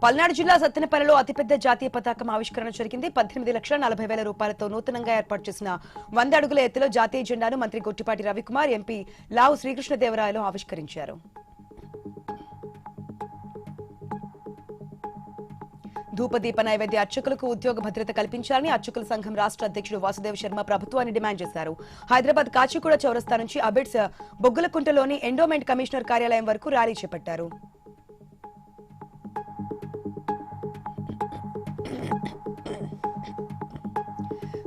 పల్నాడు జిల్లా సత్తెనపల్లిలో అతిపెద్ద జాతీయ పతాకం ఆవిష్కరణ జరిగింది. 18,40,000 రూపాయలతో నూతనంగా ఏర్పాటు చేసిన 100 అడుగుల ఎత్తులో జాతీయ జెండాను మంత్రి గొట్టిపాటి రవికుమార్, ఎంపీ లావు శ్రీకృష్ణదేవరాయలు ఆవిష్కరించారు. ధూపదీప నైవేద్య అర్చకులకు ఉద్యోగ భద్రత కల్పించాలని అర్చకుల సంఘం రాష్ట్ర అధ్యక్షుడు వాసుదేవ్ శర్మ ప్రభుత్వాన్ని డిమాండ్ చేశారు. హైదరాబాద్ కాచిగూడ చౌరస్తా నుంచి అబిడ్స్ బొగ్గులకుంటలోని ఎండోమెంట్ కమిషనర్ కార్యాలయం వరకు ర్యాలీ చేపట్టారు.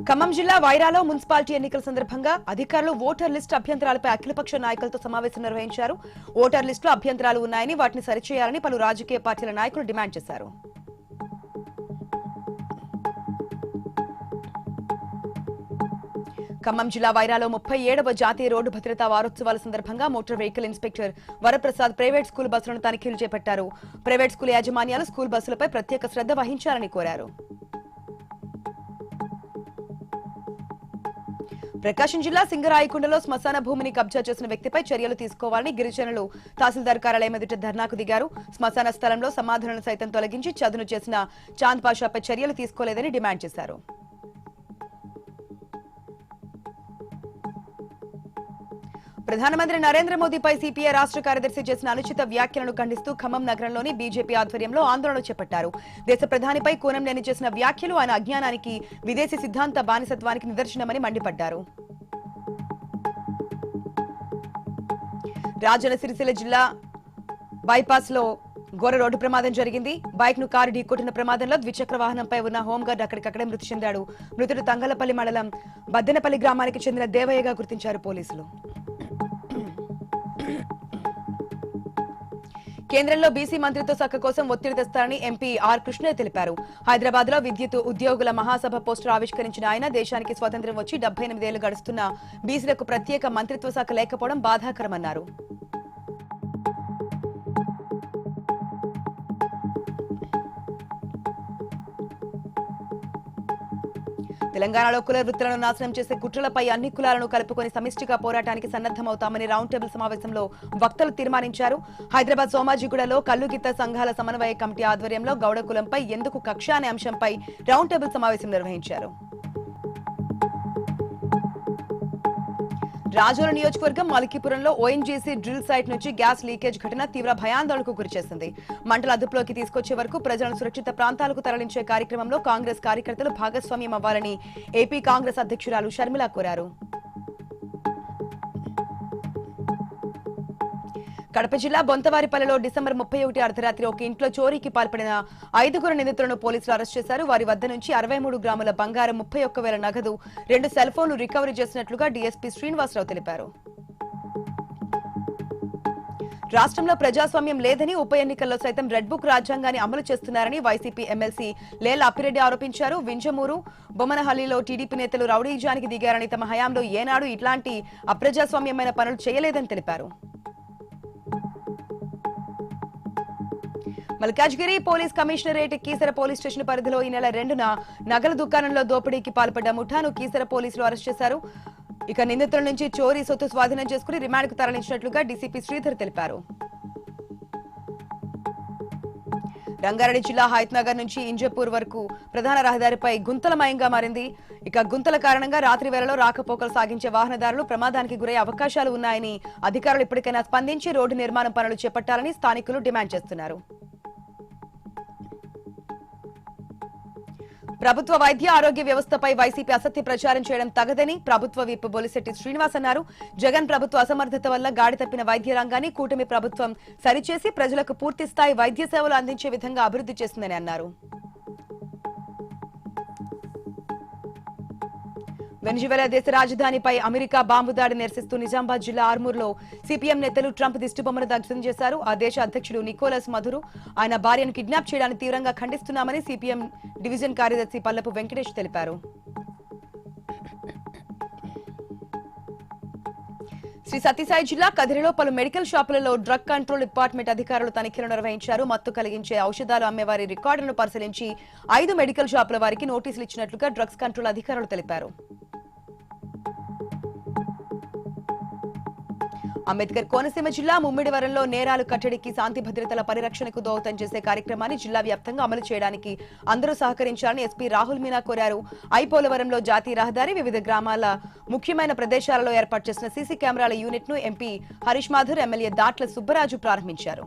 ఖమ్మం జిల్లా వైరాలో మున్సిపాలిటీ ఎన్నికల సందర్భంగా అధికారులు ఓటర్ లిస్టు అభ్యంతరాలపై అఖిలపక్ష నాయకులతో సమావేశం నిర్వహించారు. ఓటర్ లిస్టులో అభ్యంతరాలు ఉన్నాయని, వాటిని సరిచేయాలని పలు రాజకీయ పార్టీల నాయకులు డిమాండ్ చేశారు. ఖమ్మం జిల్లా వైరాలో 37వ జాతీయ రోడ్డు భద్రతా వారోత్సవాల సందర్భంగా motor vehicle inspector Varaprasad private school బస్సులను తనిఖీలు చేపట్టారు. ప్రైవేట్ స్కూల్ యాజమాన్యాలు స్కూల్ బస్సులపై ప్రత్యేక శ్రద్ధ వహించాలని కోరారు. ప్రకాశం జిల్లా సింగరాయకొండలో శ్మశాన భూమిని కబ్జా చేసిన వ్యక్తిపై చర్యలు తీసుకోవాలని గిరిజనులు తహసీల్దార్ కార్యాలయం ఎదుట ధర్నాకు దిగారు. శ్మశాన స్థలంలో సమాధులను సైతం తొలగించి చదును చేసిన చాంద్ పాషాపై చర్యలు తీసుకోలేదని డిమాండ్ చేశారు. ప్రధానమంత్రి నరేంద్ర మోదీపై సిపిఐ రాష్ట్ర కార్యదర్శి చేసిన అనుచిత వ్యాఖ్యలను ఖండిస్తూ ఖమ్మం నగరంలోని బీజేపీ ఆధ్వర్యంలో ఆందోళన చేపట్టారు. దేశ ప్రధానిపై కూనంనేని చేసిన వ్యాఖ్యలు ఆయన అజ్ఞానానికి, విదేశీ సిద్ధాంత బానిసత్వానికి నిదర్శనమని మండిపడ్డారు. రాజన్న సిరిసిల్ల జిల్లా బైపాస్ లో ఘోర రోడ్డు ప్రమాదం జరిగింది. బైక్ ను కారు ఢీకొట్టిన ప్రమాదంలో ద్విచక్ర వాహనంపై ఉన్న హోంగార్డ్ అక్కడికక్కడే మృతి చెందాడు. మృతుడు తంగలపల్లి మండలం బద్దెనపల్లి గ్రామానికి చెందిన దేవయ్యగా గుర్తించారు పోలీసులు. కేంద్రంలో బీసీ మంత్రిత్వ శాఖ కోసం ఒత్తిడి తెస్తారని ఎంపీ ఆర్ కృష్ణయ్య తెలిపారు. హైదరాబాద్ లో విద్యుత్ ఉద్యోగుల మహాసభ పోస్టర్ ఆవిష్కరించిన ఆయన దేశానికి స్వాతంత్ర్యం వచ్చి 78 ఏళ్లు గడుస్తున్న బీసీలకు ప్రత్యేక మంత్రిత్వ శాఖ లేకపోవడం బాధాకరమన్నారు. తెలంగాణలో కుల వృత్తులను నాశనం చేసే కుట్రలపై అన్ని కులాలను కలుపుకొని సమిష్టిగా పోరాటానికి సన్నద్దమవుతామని రౌండ్ టేబుల్ సమావేశంలో వక్తలు తీర్మానించారు. హైదరాబాద్ సోమాజిగూడలో కల్లుగీత సంఘాల సమన్వయ కమిటీ ఆధ్వర్యంలో గౌడ కులంపై ఎందుకు కక్ష అనే అంశంపై రౌండ్ టేబుల్ సమావేశం నిర్వహించారు. రాజోల నియోజకవర్గం మలికీపురంలో ఓఎన్జీసీ డ్రిల్ సైట్ నుంచి గ్యాస్ లీకేజ్ ఘటన తీవ్ర భయాందోళనకు గురిచేసింది. మంటలు అదుపులోకి తీసుకొచ్చే వరకు ప్రజలను సురక్షిత ప్రాంతాలకు తరలించే కార్యక్రమంలో కాంగ్రెస్ కార్యకర్తలు భాగస్వామ్యం అవ్వాలని ఏపీ కాంగ్రెస్ అధ్యక్షురాలు షర్మిల కోరారు. కడప జిల్లా బొంతవారిపల్లెలో డిసెంబర్ 31 అర్ధరాత్రి ఒక ఇంట్లో చోరీకి పాల్పడిన 5 నిందితులను పోలీసులు అరెస్ట్ చేశారు. వారి వద్ద నుంచి 63 గ్రాముల బంగారం, 31,000 నగదు, 2 సెల్ ఫోన్లు రికవరీ చేసినట్లుగా డీఎస్పీ శ్రీనివాసరావు తెలిపారు. రాష్ట్రంలో ప్రజాస్వామ్యం లేదని, ఉప ఎన్నికల్లో సైతం రెడ్ బుక్ రాజ్యాంగాన్ని అమలు చేస్తున్నారని వైసీపీ ఎమ్మెల్సీ లేల అప్పిరెడ్డి ఆరోపించారు. వింజమూరు, బొమ్మనహల్లిలో టీడీపీ నేతలు రౌడీజానికి దిగారని, తమ హయాంలో ఏనాడు ఇట్లాంటి అప్రజాస్వామ్యమైన పనులు చేయలేదని తెలిపారు. Malkajgiri police commissionerate Keesara police station పరిధిలో ఈ నెల 2న నగల దుకాణంలో దోపిడీకి పాల్పడ్డ ముఠాను కీసర పోలీసులు అరెస్ట్ చేశారు. ఇక నిందితుల నుంచి చోరీ సొత్తు స్వాధీనం చేసుకుని రిమాండ్కు తరలించినట్లుగా డీసీపీ శ్రీధర్ తెలిపారు. రంగారెడ్డి జిల్లా హైత్నగర్ నుంచి ఇంజపూర్ వరకు ప్రధాన రహదారిపై గుంతలమయంగా మారింది. ఇక గుంతల కారణంగా రాత్రి వేళలో రాకపోకలు సాగించే వాహనదారులు ప్రమాదానికి గురయ్యే అవకాశాలు ఉన్నాయని అధికారులు ఇప్పటికైనా స్పందించి రోడ్డు నిర్మాణం పనులు చేపట్టాలని స్థానికులు డిమాండ్ చేస్తున్నారు. ప్రభుత్వ వైద్య ఆరోగ్య వ్యవస్థపై వైసీపీ అసత్య ప్రచారం చేయడం తగదని ప్రభుత్వ విప్ బొలిశెట్టి శ్రీనివాస్ అన్నారు. జగన్ ప్రభుత్వ అసమర్థత వల్ల గాడి తప్పిన వైద్య రంగాన్ని కూటమి ప్రభుత్వం సరిచేసి ప్రజలకు పూర్తి స్థాయి వైద్య సేవలు అందించే విధంగా అభివృద్ధి చేస్తుందని అన్నారు. వెనిజువెలా దేశ రాజధానిపై అమెరికా బాంబు దాడి నిరసిస్తూ నిజామాబాద్ జిల్లా ఆర్మూర్లో సిపిఎం నేతలు ట్రంప్ దిష్టిబొమ్మను దగ్ధం చేశారు. ఆ దేశ అధ్యక్షుడు నికోలస్ మధురు ఆయన భార్యను కిడ్నాప్ చేయడాన్ని తీవ్రంగా ఖండిస్తున్నామని సిపిఎం డివిజన్ కార్యదర్శి పల్లపు వెంకటేష్ తెలిపారు. శ్రీ సత్యసాయి జిల్లా కదిరిలో పలు మెడికల్ షాపులలో డ్రగ్ కంట్రోల్ డిపార్ట్మెంట్ అధికారులు తనిఖీలు నిర్వహించారు. మత్తు కలిగించే ఔషధాలు అమ్మేవారి రికార్డులను పరిశీలించి 5 మెడికల్ షాపుల వారికి నోటీసులు ఇచ్చినట్లుగా డ్రగ్స్ కంట్రోల్ అధికారులు తెలిపారు. అంబేద్కర్ కోనసీమ జిల్లా ముమ్మిడివరంలో నేరాలు కట్టడికి శాంతి భద్రతల పరిరక్షణకు దోహదం చేసే కార్యక్రమాన్ని జిల్లా వ్యాప్తంగా అమలు చేయడానికి అందరూ సహకరించాలని ఎస్పీ రాహుల్ మీనా కోరారు. ఐపోలవరంలో జాతీయ రహదారి వివిధ గ్రామాల ముఖ్యమైన ప్రదేశాలలో ఏర్పాటు చేసిన సీసీ కెమెరాల యూనిట్ ను ఎంపీ హరీష్ మాథూర్, ఎమ్మెల్యే దాట్ల సుబ్బరాజు ప్రారంభించారు.